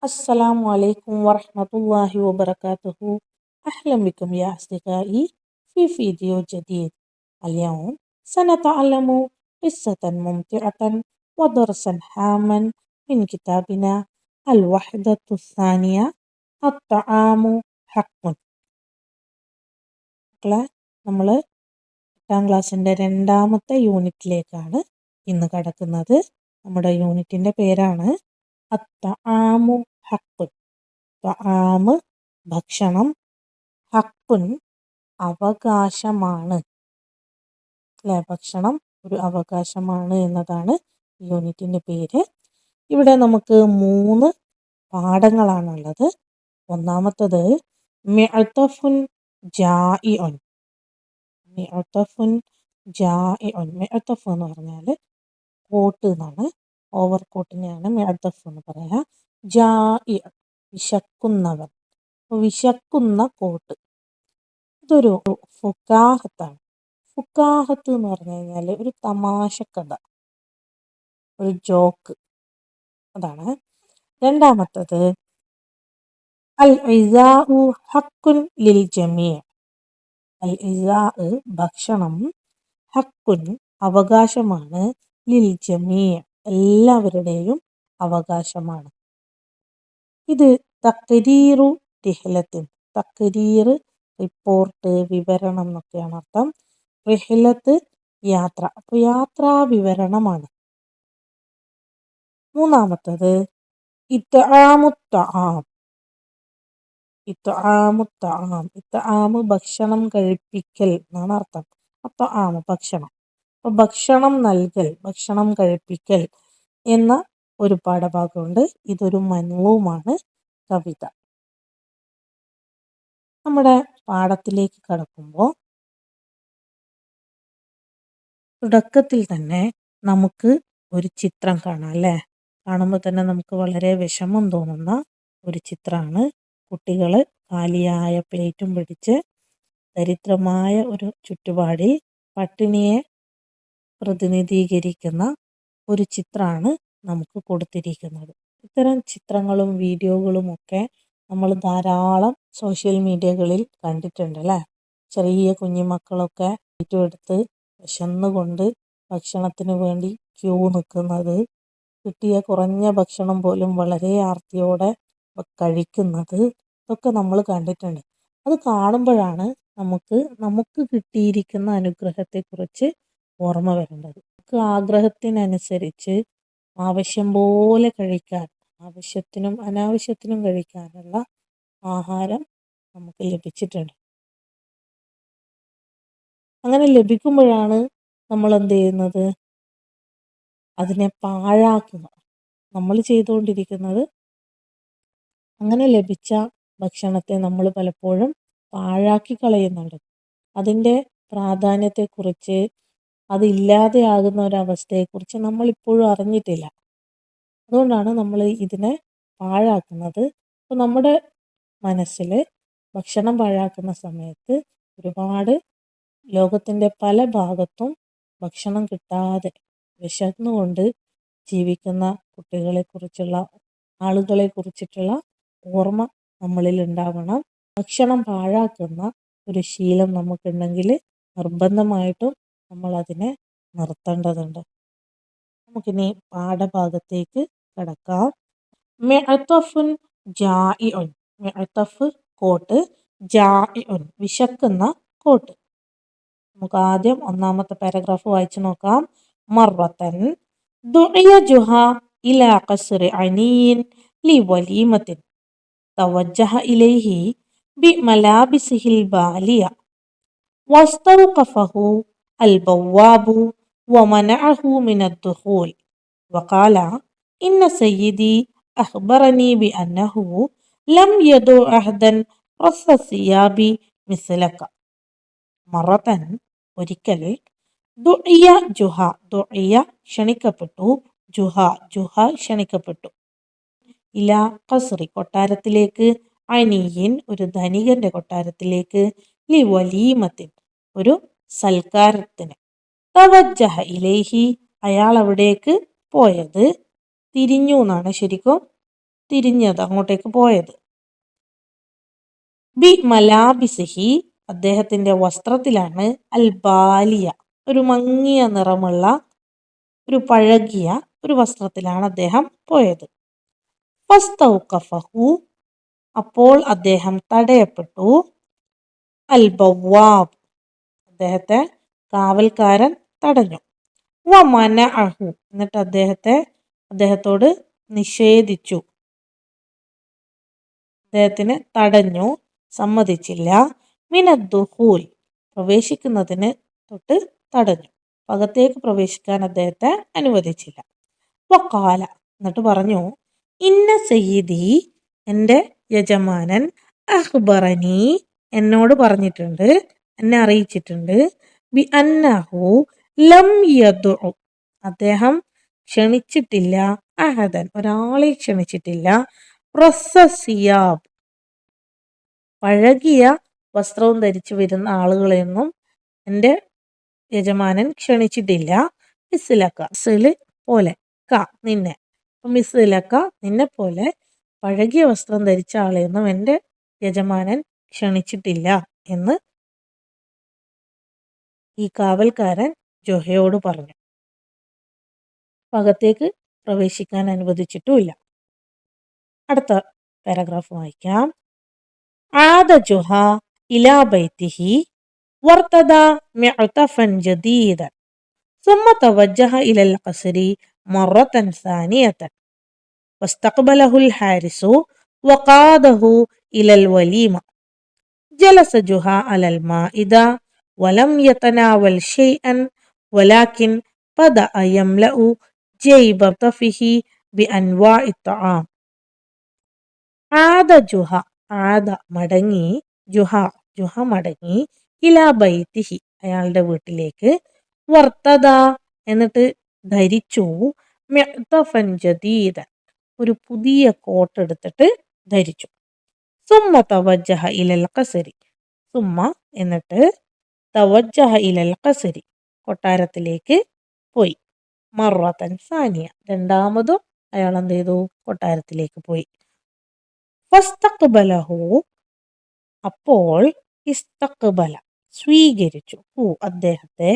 السلام عليكم ورحمة الله وبركاته. أهلا بكم يا أصدقائي في فيديو جديد. اليوم سنتعلم قصة ممتعة ودرسا هاما من كتابنا الوحدة الثانية الطعام حق. നമ്മൾ 8ാം ക്ലാസ്സിൻ്റെ രണ്ടാമത്തെ യൂണിറ്റിലേക്കാണ് ഇന്ന് കടക്കുന്നത്. നമ്മുടെ യൂണിറ്റിൻ്റെ പേരാണ് അത്തആമു ഹഖുൻ. തആമ് ഭക്ഷണം, ഹഖുൻ അവകാശമാണ്. അല്ലെ, ഭക്ഷണം ഒരു അവകാശമാണ് എന്നതാണ് യൂണിറ്റിൻ്റെ പേര്. ഇവിടെ നമുക്ക് 3 പാഠങ്ങളാണുള്ളത്. ഒന്നാമത്തത് മിഅ്തഫുൻ ജാഇഉൻ. മിഅ്തഫുൻ ജാഇഉൻ. മിഅ്തഫ് എന്ന് പറഞ്ഞാൽ കോട്ട് എന്നാണ്. ഓവർ കോട്ടിനെയാണ് മിഅ്തഫ് എന്ന് പറയുക. ജാഇ വിശക്കുന്നവൻ, വിശക്കുന്ന കോട്ട്. ഇതൊരു ഫുക്കാഹത്താണ്. ഫുക്കാഹത്ത് എന്ന് പറഞ്ഞു കഴിഞ്ഞാൽ ഒരു തമാശക്കഥ, ഒരു ജോക്ക്, അതാണ്. രണ്ടാമത്തത് അൽ ഇസാഉ ഹഖുൻ ലിൽ ജമീ. അൽ ഇസാ ഭക്ഷണം, ഹഖുൻ അവകാശമാണ്, ലിൽ ജമീ എല്ലാവരുടെയും അവകാശമാണ്. ഇത് തഖ്രീറു റിഹ്ലത്തിൻ. തഖ്രീർ റിപ്പോർട്ട്, വിവരണം എന്നൊക്കെയാണ് അർത്ഥം. റിഹ്ലത്ത് യാത്ര, അപ്പോൾ യാത്രാ വിവരണമാണ്. മൂന്നാമത്തത് ഇത്ആമുത്തആം. ഇത്ആമുത്തആം. ഇത്ആമ് ഭക്ഷണം കഴിപ്പിക്കൽ എന്നാണ് അർത്ഥം. അത്ആമ് ഭക്ഷണം. അപ്പോൾ ഭക്ഷണം നൽകൽ, ഭക്ഷണം കഴിപ്പിക്കൽ എന്ന ഒരു പാഠഭാഗമുണ്ട്. ഇതൊരു മൻളൂമാണ്, കവിത. നമ്മുടെ പാഠത്തിലേക്ക് കടക്കുമ്പോൾ തുടക്കത്തിൽ തന്നെ നമുക്ക് ഒരു ചിത്രം കാണാം, അല്ലേ? കാണുമ്പോൾ തന്നെ നമുക്ക് വളരെ വിഷമം തോന്നുന്ന ഒരു ചിത്രമാണ്. കുട്ടികൾ കാലിയായ പ്ലേറ്റും പിടിച്ച് ദരിദ്രമായ ഒരു ചുറ്റുപാടിൽ പട്ടിണിയെ പ്രതിനിധീകരിക്കുന്ന ഒരു ചിത്രമാണ് നമുക്ക് കൊടുത്തിരിക്കുന്നത്. ഇത്തരം ചിത്രങ്ങളും വീഡിയോകളും ഒക്കെ നമ്മൾ ധാരാളം സോഷ്യൽ മീഡിയകളിൽ കണ്ടിട്ടുണ്ട്, അല്ലേ? ചെറിയ കുഞ്ഞുമക്കളൊക്കെ എടുത്ത് വിശന്നുകൊണ്ട് ഭക്ഷണത്തിന് വേണ്ടി ക്യൂ നിൽക്കുന്നത്, കിട്ടിയ കുറഞ്ഞ ഭക്ഷണം പോലും വളരെ ആർത്തിയോടെ കഴിക്കുന്നത്, ഇതൊക്കെ നമ്മൾ കണ്ടിട്ടുണ്ട്. അത് കാണുമ്പോഴാണ് നമുക്ക് കിട്ടിയിരിക്കുന്ന അനുഗ്രഹത്തെക്കുറിച്ച് ഓർമ്മ വരേണ്ടത്. നമുക്ക് ആഗ്രഹത്തിനനുസരിച്ച് ആവശ്യം പോലെ കഴിക്കാൻ, ആവശ്യത്തിനും അനാവശ്യത്തിനും കഴിക്കാനുള്ള ആഹാരം നമുക്ക് ലഭിച്ചിട്ടുണ്ട്. അങ്ങനെ ലഭിക്കുമ്പോഴാണ് നമ്മൾ എന്ത് ചെയ്യുന്നത്? അതിനെ പാഴാക്കുക നമ്മൾ ചെയ്തുകൊണ്ടിരിക്കുന്നത്. അങ്ങനെ ലഭിച്ച ഭക്ഷണത്തെ നമ്മൾ പലപ്പോഴും പാഴാക്കി കളയുന്നുണ്ട്. അതിൻ്റെ പ്രാധാന്യത്തെക്കുറിച്ച്, അതില്ലാതെയാകുന്ന ഒരവസ്ഥയെക്കുറിച്ച് നമ്മളിപ്പോഴും അറിഞ്ഞിട്ടില്ല. അതുകൊണ്ടാണ് നമ്മൾ ഇതിനെ പാഴാക്കുന്നത്. അപ്പോൾ നമ്മുടെ മനസ്സിൽ ഭക്ഷണം പാഴാക്കുന്ന സമയത്ത് ഒരുപാട് ലോകത്തിൻ്റെ പല ഭാഗത്തും ഭക്ഷണം കിട്ടാതെ വിശന്നുകൊണ്ട് ജീവിക്കുന്ന കുട്ടികളെക്കുറിച്ചുള്ള, ആളുകളെ കുറിച്ചിട്ടുള്ള ഓർമ്മ നമ്മളിൽ ഉണ്ടാവണം. ഭക്ഷണം പാഴാക്കുന്ന ഒരു ശീലം നമുക്കുണ്ടെങ്കിൽ നിർബന്ധമായിട്ടും നമ്മളതിനെ നിർത്തേണ്ടതുണ്ട്. നമുക്കിനി പാഠഭാഗത്തേക്ക് കടക്കാം. മിഅ്തഫുൻ ജാഇഉൻ. മിഅ്തഫ് കോട്ട്, ജാഇഉൻ വിശക്കുന്ന കോട്ട്. നമുക്ക് ആദ്യം ഒന്നാമത്തെ പാരഗ്രാഫ് വായിച്ചു നോക്കാം. മർറത്തൻ ദുഇയ ജുഹ ഇലാ ഖസ്രി അനീൻ ലിവലീമത്തിൻ توجه إليه بملابسه البالية واستوقفه البواب ومنعه من الدخول وقال إن سيدي أخبرني بأنه لم يدع أحدا رص الثياب مثلك. മറത്തൻ ഒരിക്കൽ, ദുഇയ ജുഹ, ദുഇയ ക്ഷണിക്കപ്പെട്ടു, ജുഹ ക്ഷണിക്കപ്പെട്ടു, ഇലാ ഖസ്രി കൊട്ടാരത്തിലേക്ക്, അനീയിൻ ഒരു ധനികന്റെ കൊട്ടാരത്തിലേക്ക്, ലി വലീമത്തിൻ ഒരു സൽക്കാരത്തിന്, തവജ്ജഹ ഇലൈഹി അയാൾ അവിടേക്ക് പോയത്, തിരിഞ്ഞു എന്നാണ് ശരിക്കും. തിരിഞ്ഞത്, അങ്ങോട്ടേക്ക് പോയത്. ബി മലാബിസിഹി, അദ്ദേഹത്തിന്റെ വസ്ത്രത്തിലാണ്, അൽ ബാലിയ, ഒരു മങ്ങിയ നിറമുള്ള ഒരു പഴകിയ ഒരു വസ്ത്രത്തിലാണ് അദ്ദേഹം പോയത്. ഫസ്തൗഖഫഹു, അപ്പോൾ അദ്ദേഹം തടയപ്പെട്ടു. അൽ ബവ്വാബ്, അദ്ദേഹത്തെ കാവൽക്കാരൻ തടഞ്ഞു. വമനഅഹു, എന്നിട്ട് അദ്ദേഹത്തോട് നിഷേധിച്ചു, അദ്ദേഹത്തിന് തടഞ്ഞു, സമ്മതിച്ചില്ല. മിനദ്ദുഖൂൽ, പ്രവേശിക്കുന്നതിന് തൊട്ട് തടഞ്ഞു, അകത്തേക്ക് പ്രവേശിക്കാൻ അദ്ദേഹത്തെ അനുവദിച്ചില്ല. വഖാല, എന്നിട്ട് പറഞ്ഞു, ഇന്ന സയ്യിദി, എൻ്റെ യജമാനൻ, അഖ്ബറനി, എന്നോട് പറഞ്ഞിട്ടുണ്ട്, എന്നെ അറിയിച്ചിട്ടുണ്ട്, ബി അന്നഹു ലം യദ്ഉ, അദ്ദേഹം ക്ഷണിച്ചിട്ടില്ല, അഹദൻ, ഒരാളെ ക്ഷണിച്ചിട്ടില്ല, റസ്സസിയാബ്, പഴകിയ വസ്ത്രവും ധരിച്ചു വരുന്ന ആളുകളെയൊന്നും എൻ്റെ യജമാനൻ ക്ഷണിച്ചിട്ടില്ല. മിസ്ലക, മിസ്ല് പോലെ, ക നിന്നെ, മിസ്ലക നിന്നെ പോലെ പഴകിയ വസ്ത്രം ധരിച്ച ആളെയൊന്നും എൻ്റെ യജമാനൻ ക്ഷണിച്ചിട്ടില്ല എന്ന് ഈ കാവൽക്കാരൻ ജുഹയോട് പറഞ്ഞു. അകത്തേക്ക് പ്രവേശിക്കാൻ അനുവദിച്ചിട്ടുമില്ല. അടുത്ത പാരഗ്രാഫ് വായിക്കാം. ആദ ജുഹ ഇലാ ബൈതിഹി വർതദാ മിഅ്തഫൻ ജദീദൻ ثم توجه إلى القصر مرة ثانية واستقبله الحارس وقاده إلى الوليمة. جلس جها على المائدة ولم يتناول شيئا ولكن بدأ يملأ جيب طفه بأنواع الطعام. ആദ ജുഹ, ആദ മടങ്ങി, ജുഹ മടങ്ങി, ഇലാ ബൈതിഹി, അയാളുടെ വീട്ടിലേക്ക്, വർത്തദ, എന്നിട്ട് ധരിച്ചു, മിഅ്തഫൻ ജദീദൻ, ഒരു പുതിയ കോട്ട് എടുത്തിട്ട് ധരിച്ചു. സുമ്മ തവജ്ജഹ ഇലൽ ഖസരി, സുമ്മ എന്നിട്ട്, തവജ്ജഹ ഇലൽ ഖസരി, കൊട്ടാരത്തിലേക്ക് പോയി. മറത്തൻ സാനിയ, രണ്ടാമതും അയാൾ എന്ത് ചെയ്തു, കൊട്ടാരത്തിലേക്ക് പോയി. ഫസ്തഖ്ബലഹു, അപ്പോൾ, ഇസ്തഖ്ബല, സ്വീകരിച്ചു, അദ്ദേഹത്തെ,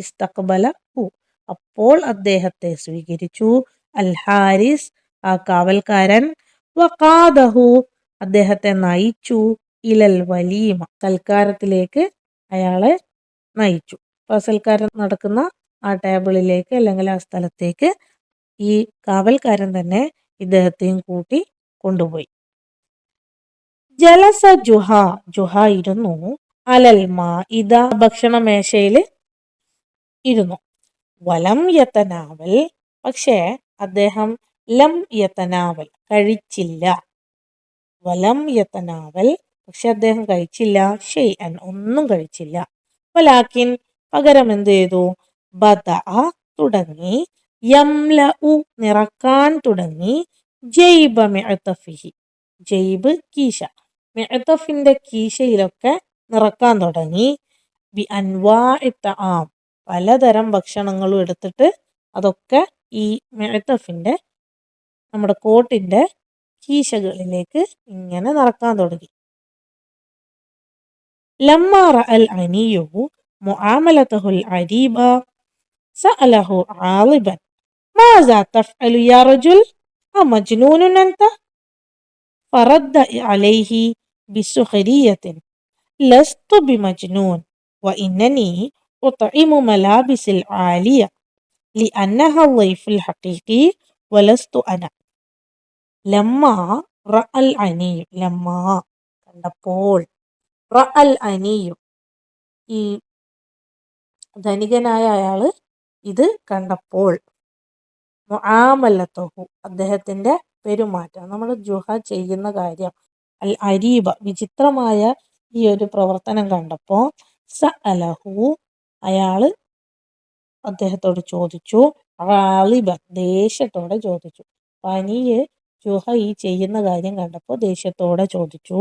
ഇസ്തഖ്ബല ഹു, അപ്പോൾ അദ്ദേഹത്തെ സ്വീകരിച്ചു, അൽ ഹാരിസ്, ആ കാവൽക്കാരൻ, വഖാദഹു, അദ്ദേഹത്തെ നയിച്ചു, ഇലൽ വലീമ, സൽക്കാരത്തിലേക്ക് അയാളെ നയിച്ചു. സൽക്കാരം നടക്കുന്ന ആ ടേബിളിലേക്ക് അല്ലെങ്കിൽ ആ സ്ഥലത്തേക്ക് ഈ കാവൽക്കാരൻ തന്നെ ഇദ്ദേഹത്തെയും കൂട്ടി കൊണ്ടുപോയി. ജലസ ജുഹ, ജുഹ ഇരുന്നു, അലൽ മാഇദ, ഭക്ഷണമേശയിൽ ഇരുന്നു. വലം യതനാവൽ, പക്ഷേ അദ്ദേഹം, ലം യതനാവൽ, കഴിച്ചില്ല, വലം യതനാവൽ, പക്ഷെ അദ്ദേഹം കഴിച്ചില്ല, ഷൈഅൻ, ഒന്നും കഴിച്ചില്ല, വലാകിൻ, പകരം എന്ത് ചെയ്തു, ബദഅ, തുടങ്ങി, യംലഉ, നിറക്കാൻ തുടങ്ങി, ജൈബ മിഅ്തഫിഹി, ജൈബ് കീശ, മിഅ്തഫിന്റെ കീശയിലൊക്കെ നിറക്കാൻ തുടങ്ങി, ബി അൻവാഇ തആം, പലതരം ഭക്ഷണങ്ങളും എടുത്തിട്ട് അതൊക്കെ ഈ മിഅ്തഫിന്റെ, നമ്മുടെ കോട്ടിന്റെ കീശകളിലേക്ക് ഇങ്ങനെ നിറക്കാൻ തുടങ്ങി. ലമ്മ റഅൽ അനിയു മുആമലതഹുൽ അരീബ സഅലഹു ആളിബൻ മാസാ തഫ്അലു യാ റജുൽ അമജ്നൂനുൻ അൻത ഫറദ്ദ അലൈഹി ബിസുഖരിയത്തിൻ ലസ്തു ബിമജ്നൂൻ വഇന്നനി ഉത്ഇമു മലാബിസിൽ ആലിയ ലിഅന്നഹ ളൈഫുൽ ഹഖീഖി വലസ്തു അന. ലമ്മ റഅൽ അനിയു, ലമ്മ കണ്ടപ്പോൾ, റഅൽ അനിയു, ഈ ധനികനായ അയാള് ഇത് കണ്ടപ്പോൾ, മുആമലതഹു, അദ്ദേഹത്തിന്റെ പെരുമാറ്റം, നമ്മൾ ജുഹ ചെയ്യുന്ന കാര്യം, അൽ അരീബ, വിചിത്രമായ ഈ ഒരു പ്രവർത്തനം കണ്ടപ്പോ, സഅലഹു, അയാള് അദ്ദേഹത്തോട് ചോദിച്ചു, ആളിബ, ദേഷ്യത്തോടെ ചോദിച്ചു. പനിയെ ജുഹ ഈ ചെയ്യുന്ന കാര്യം കണ്ടപ്പോൾ ദേഷ്യത്തോടെ ചോദിച്ചു,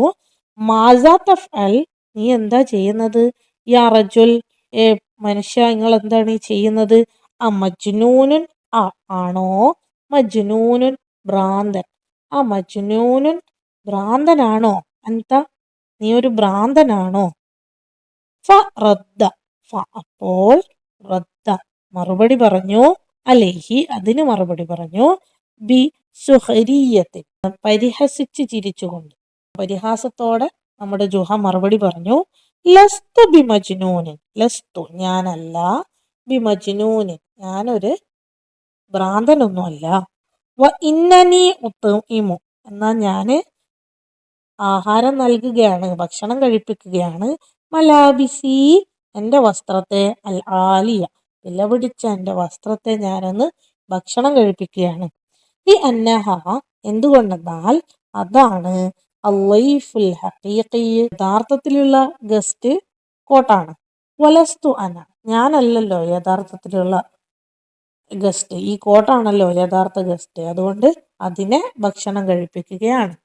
മാസാ തഫ്അൽ, നീ എന്താ ചെയ്യുന്നത്, യാ റജുൽ, മനുഷ്യ, നിങ്ങൾ എന്താണ് ഈ ചെയ്യുന്നത്, മജ്നൂനുൻ, ആണോ, മജ്നൂനുൻ, ഭ്രാന്തൻ, ആ മജ്നൂനുൻ ഭ്രാന്തനാണോ അന്ത നീ ഒരു ഭ്രാന്തനാണോ റദ്ദ അപ്പോൾ റദ്ദ മറുപടി പറഞ്ഞു അലൈഹി അതിന് മറുപടി പറഞ്ഞു ബി സുഹരിയത്തിൽ പരിഹസിച്ച് ചിരിച്ചുകൊണ്ട് പരിഹാസത്തോടെ നമ്മുടെ ജുഹ മറുപടി പറഞ്ഞു ലസ്തു ബി മജ്നൂനിൻ ലസ്തു ഞാനല്ല ബി മജ്നൂനിൻ ഞാനൊരു ഭ്രാന്തനൊന്നുമല്ല വ ഇന്നനി ഉത്തഇമു എന്നാൽ ഞാന് ആഹാരം നൽകുകയാണ് ഭക്ഷണം കഴിപ്പിക്കുകയാണ് മലാബിസി എൻ്റെ വസ്ത്രത്തെ അൽ ആലിയ വില പിടിച്ച എൻ്റെ വസ്ത്രത്തെ ഞാനൊന്ന് ഭക്ഷണം കഴിപ്പിക്കുകയാണ് ഈ അന്നഹ എന്തുകൊണ്ടെന്നാൽ അതാണ് അല്ലൈഫുൽ ഹഖീഖി യഥാർത്ഥത്തിലുള്ള ഗസ്റ്റ് കോട്ടാണ് വലസ്തു അന ഞാനല്ലല്ലോ യഥാർത്ഥത്തിലുള്ള ഗസ്റ്റ് ഈ കോട്ടാണല്ലോ യഥാർത്ഥ ഗസ്റ്റ് അതുകൊണ്ട് അതിനെ ഭക്ഷണം കഴിപ്പിക്കുകയാണ്